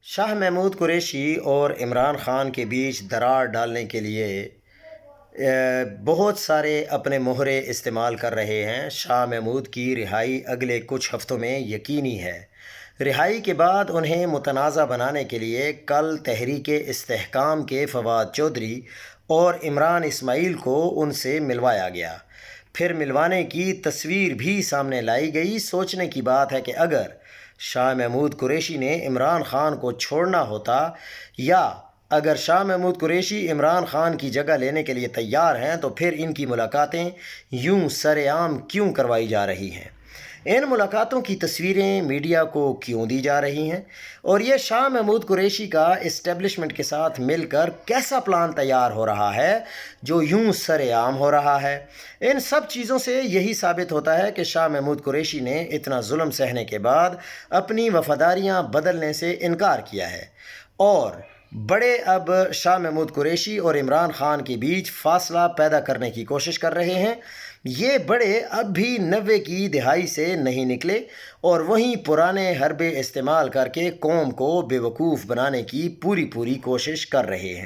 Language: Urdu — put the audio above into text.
شاہ محمود قریشی اور عمران خان کے بیچ دراڑ ڈالنے کے لیے بہت سارے اپنے مہرے استعمال کر رہے ہیں۔ شاہ محمود کی رہائی اگلے کچھ ہفتوں میں یقینی ہے۔ رہائی کے بعد انہیں متنازع بنانے کے لیے کل تحریک استحکام کے فواد چودھری اور عمران اسماعیل کو ان سے ملوایا گیا، پھر ملوانے کی تصویر بھی سامنے لائی گئی۔ سوچنے کی بات ہے کہ اگر شاہ محمود قریشی نے عمران خان کو چھوڑنا ہوتا، یا اگر شاہ محمود قریشی عمران خان کی جگہ لینے کے لیے تیار ہیں، تو پھر ان کی ملاقاتیں یوں سر عام کیوں کروائی جا رہی ہیں؟ ان ملاقاتوں کی تصویریں میڈیا کو کیوں دی جا رہی ہیں؟ اور یہ شاہ محمود قریشی کا اسٹیبلشمنٹ کے ساتھ مل کر کیسا پلان تیار ہو رہا ہے جو یوں سر عام ہو رہا ہے؟ ان سب چیزوں سے یہی ثابت ہوتا ہے کہ شاہ محمود قریشی نے اتنا ظلم سہنے کے بعد اپنی وفاداریاں بدلنے سے انکار کیا ہے، اور بڑے اب شاہ محمود قریشی اور عمران خان کے بیچ فاصلہ پیدا کرنے کی کوشش کر رہے ہیں۔ یہ بڑے اب بھی 90 کی دہائی سے نہیں نکلے، اور وہیں پرانے حربے استعمال کر کے قوم کو بیوقوف بنانے کی پوری کوشش کر رہے ہیں۔